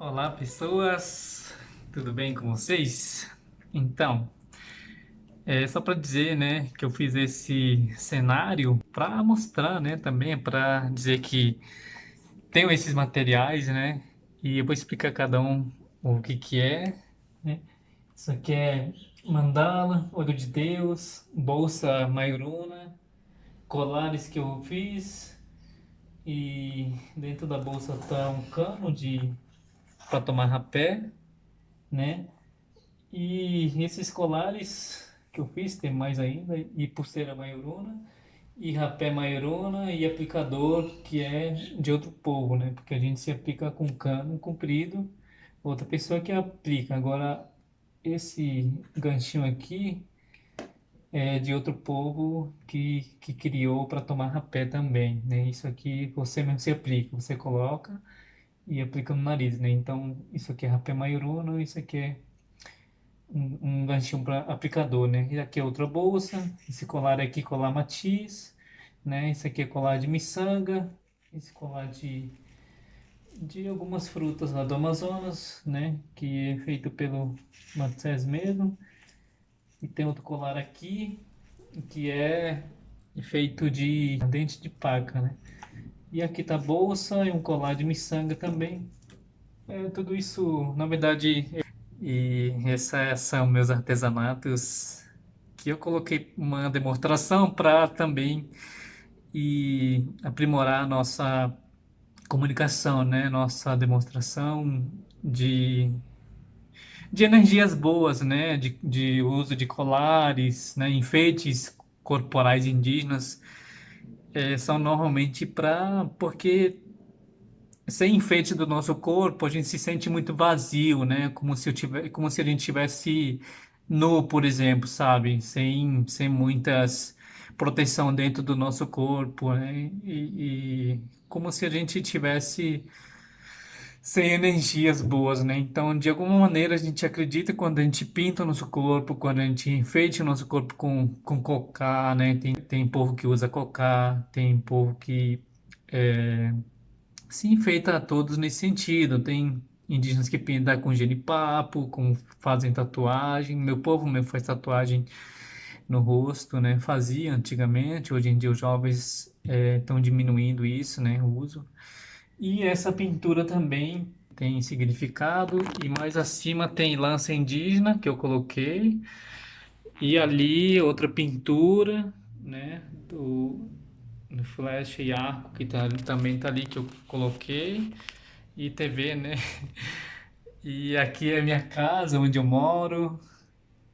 Olá, pessoas, tudo bem com vocês? Então, é só para dizer, né, que eu fiz esse cenário para mostrar, né, também para dizer que tenho esses materiais, né, e eu vou explicar cada um o que que é, né? Isso aqui é mandala, olho de Deus, bolsa Mayuruna, colares que eu fiz e dentro da bolsa tá um cano de para tomar rapé, né? E esses colares que eu fiz, tem mais ainda, e pulseira maiorona, e rapé maiorona, e aplicador que é de outro povo, né? Porque a gente se aplica com cano comprido, outra pessoa que aplica. Agora, esse ganchinho aqui é de outro povo que criou para tomar rapé também, né? Isso aqui você mesmo se aplica, você coloca e aplica no nariz, né? Então, isso aqui é rapé maiorona, isso aqui é um ganchinho para aplicador, né? E aqui é outra bolsa. Esse colar aqui, colar matiz, né? Esse aqui é colar de miçanga. Esse colar de algumas frutas lá do Amazonas, né? Que é feito pelo Matsés mesmo. E tem outro colar aqui, que é feito de dente de paca, né? E aqui tá a bolsa e um colar de miçanga também. Tudo isso, na verdade, esses são meus artesanatos que eu coloquei uma demonstração para também aprimorar a nossa comunicação, né? Nossa demonstração de, de energias boas, né? De uso de colares, né? Enfeites corporais indígenas são normalmente para porque sem enfeite do nosso corpo, a gente se sente muito vazio, né? Como se a gente tivesse nu, por exemplo, sabe? Sem muitas proteção dentro do nosso corpo, né? E como se a gente tivesse sem energias boas, né? Então, de alguma maneira, a gente acredita quando a gente pinta o nosso corpo, quando a gente enfeite o nosso corpo com cocá, né? Tem povo que usa cocá, tem povo que se enfeita a todos nesse sentido. Tem indígenas que pintam com genipapo, fazem tatuagem. Meu povo mesmo faz tatuagem no rosto, né? Fazia antigamente. Hoje em dia os jovens estão diminuindo isso, né? O uso. E essa pintura também tem significado. E mais acima tem lança indígena que eu coloquei. E ali outra pintura, né? Do flash e arco que também tá ali que eu coloquei e TV, né? E aqui é a minha casa onde eu moro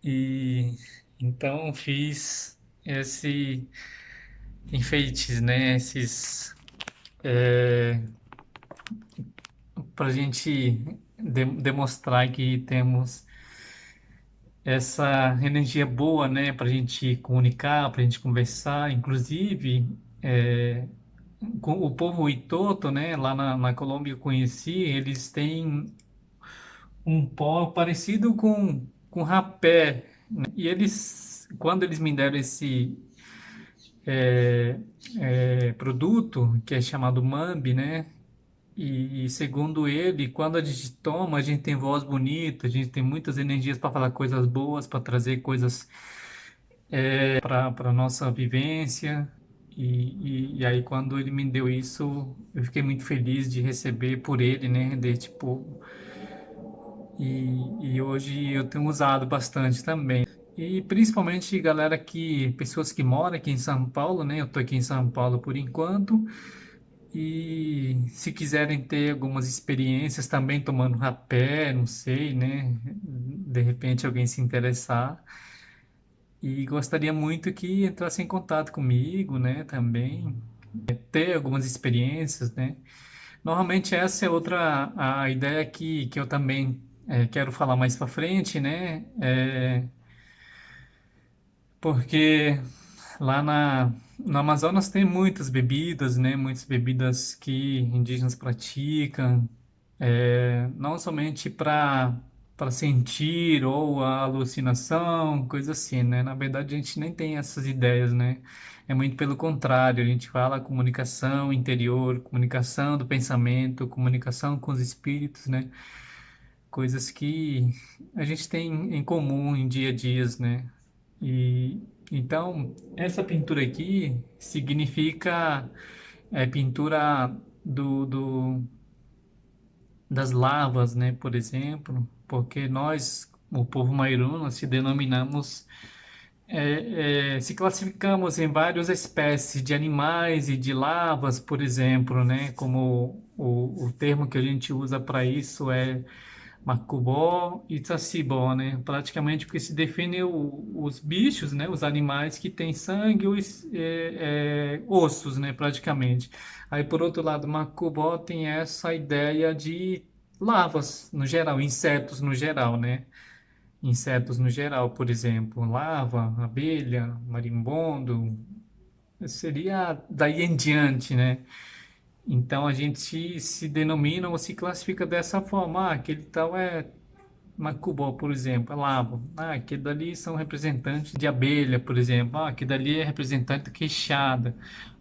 e então fiz esse enfeites, né? Esses para a gente demonstrar que temos essa energia boa, né? Para a gente comunicar, para a gente conversar, inclusive com o povo Itoto, né? Lá na Colômbia eu conheci, eles têm um pó parecido com rapé. E eles, quando eles me deram esse produto, que é chamado Mambi, né? E segundo ele, quando a gente toma, a gente tem voz bonita, a gente tem muitas energias para falar coisas boas, para trazer coisas para a nossa vivência. E aí, quando ele me deu isso, eu fiquei muito feliz de receber por ele, né? De tipo, e hoje eu tenho usado bastante também. E principalmente pessoas que moram aqui em São Paulo, né? Eu tô aqui em São Paulo por enquanto. E se quiserem ter algumas experiências também tomando rapé, não sei, né? De repente alguém se interessar. E gostaria muito que entrasse em contato comigo, né? Também ter algumas experiências, né? Normalmente essa é outra a ideia que eu também quero falar mais para frente, né? Porque lá no Amazonas tem muitas bebidas, né? Muitas bebidas que indígenas praticam, não somente para sentir ou a alucinação, coisa assim, né? Na verdade, a gente nem tem essas ideias, né? É muito pelo contrário, a gente fala comunicação interior, comunicação do pensamento, comunicação com os espíritos, né? Coisas que a gente tem em comum em dia a dias, né? E então, essa pintura aqui significa pintura das lavas, né, por exemplo, porque nós, o povo Mairuna, se denominamos, se classificamos em várias espécies de animais e de lavas, por exemplo, né, como o termo que a gente usa para isso é Macubó e Tsacibó, né? Praticamente porque se define os bichos, né? Os animais que têm sangue ou ossos, né? Praticamente. Aí, por outro lado, Macubó tem essa ideia de larvas, no geral, insetos no geral, né? Insetos no geral, por exemplo, larva, abelha, marimbondo, seria daí em diante, né? Então a gente se denomina ou se classifica dessa forma. Ah, aquele tal é Macubó, por exemplo, é lavo. Ah, aquele dali são representantes de abelha, por exemplo. Ah, aquele dali é representante da queixada,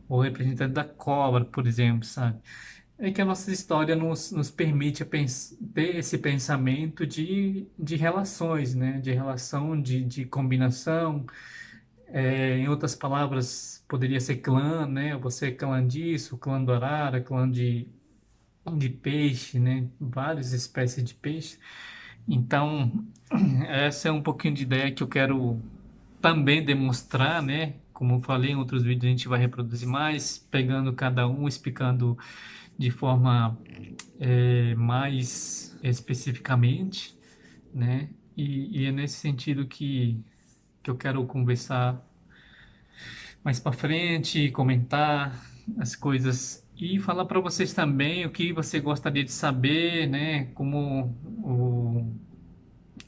ou representante da cobra, por exemplo, sabe? É que a nossa história nos permite ter esse pensamento de relações, né? De relação, de combinação. Em outras palavras, poderia ser clã, né? Você é clã disso, clã do arara, clã de peixe, né? Várias espécies de peixe. Então, essa é um pouquinho de ideia que eu quero também demonstrar, né? Como eu falei em outros vídeos, a gente vai reproduzir mais, pegando cada um, explicando de forma mais especificamente, né? E é nesse sentido que eu quero conversar mais para frente, comentar as coisas e falar para vocês também o que você gostaria de saber, né? Como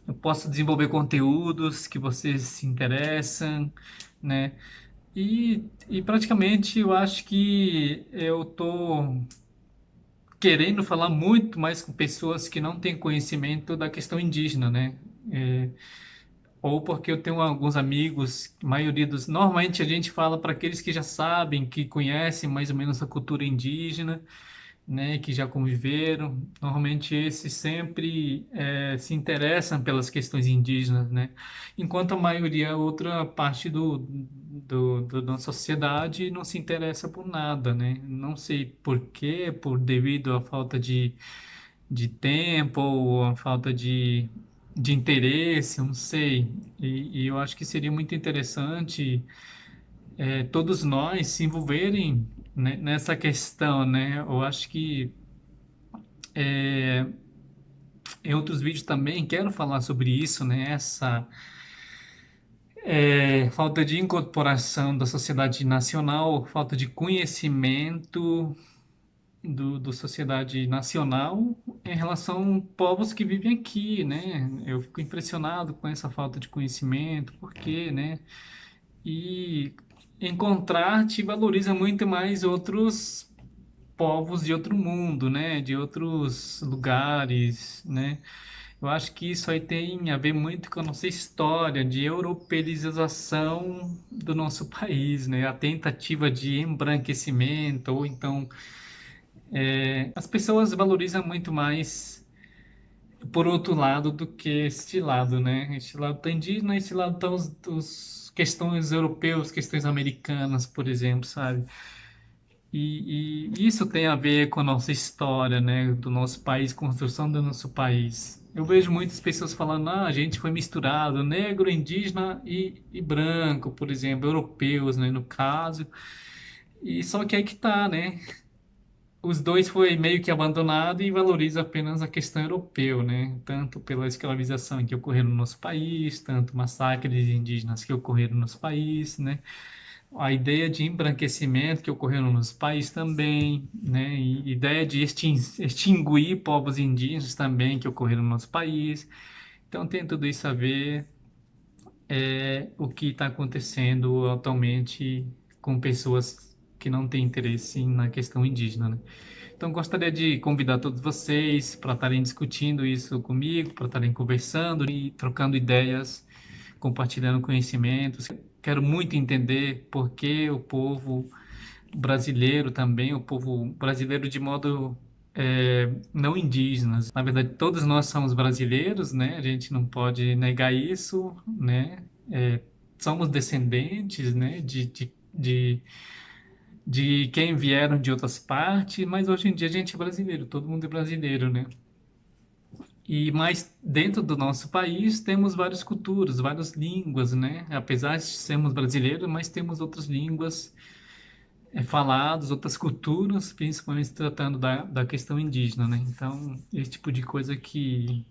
eu posso desenvolver conteúdos que vocês se interessam, né? E praticamente eu acho que eu tô querendo falar muito mais com pessoas que não têm conhecimento da questão indígena, né? É, ou porque eu tenho alguns amigos, a maioria dos. Normalmente a gente fala para aqueles que já sabem, que conhecem mais ou menos a cultura indígena, né, que já conviveram. Normalmente esses sempre se interessam pelas questões indígenas, né? Enquanto a maioria, outra parte da sociedade não se interessa por nada, né? Não sei por quê, por devido à falta de tempo ou a falta de interesse, eu não sei. E eu acho que seria muito interessante todos nós se envolverem, né, nessa questão, né? Eu acho que em outros vídeos também quero falar sobre isso, né? Essa falta de incorporação da sociedade nacional, falta de conhecimento do sociedade nacional em relação a povos que vivem aqui, né? Eu fico impressionado com essa falta de conhecimento, porque, né? E encontrar te valoriza muito mais outros povos de outro mundo, né? De outros lugares, né? Eu acho que isso aí tem a ver muito com a nossa história de europeização do nosso país, né? A tentativa de embranquecimento, ou então as pessoas valorizam muito mais por outro lado do que este lado, né? Este lado tá indígena, este lado tá os questões europeus, questões americanas, por exemplo, sabe? E isso tem a ver com a nossa história, né? Do nosso país, construção do nosso país. Eu vejo muitas pessoas falando, ah, a gente foi misturado, negro, indígena e branco, por exemplo, europeus, né? No caso. E só que aí que tá, né? Os dois foi meio que abandonado e valoriza apenas a questão europeu, né? Tanto pela escravização que ocorreu no nosso país, tanto massacres indígenas que ocorreram no nosso país, né? A ideia de embranquecimento que ocorreu no nosso país também, né? E ideia de extinguir povos indígenas também que ocorreram no nosso país. Então tem tudo isso a ver o que está acontecendo atualmente com pessoas que não têm interesse na questão indígena, né? Então, gostaria de convidar todos vocês para estarem discutindo isso comigo, para estarem conversando e trocando ideias, compartilhando conhecimentos. quero muito entender por que o povo brasileiro também, o povo brasileiro de modo não indígenas. Na verdade, todos nós somos brasileiros, né? A gente não pode negar isso, né? É, somos descendentes, né? De quem vieram de outras partes, mas hoje em dia a gente é brasileiro, todo mundo é brasileiro, né? E mais dentro do nosso país temos várias culturas, várias línguas, né? Apesar de sermos brasileiros, mas temos outras línguas faladas, outras culturas, principalmente se tratando da questão indígena, né? Então, esse tipo de coisa que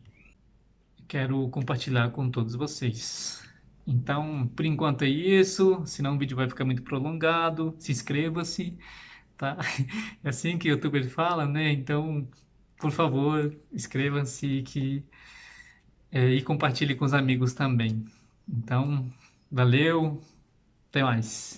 quero compartilhar com todos vocês. Então, por enquanto é isso, senão o vídeo vai ficar muito prolongado. Se inscreva-se, tá? É assim que o youtuber fala, né? Então, por favor, inscreva-se e compartilhe com os amigos também. Então, valeu, até mais.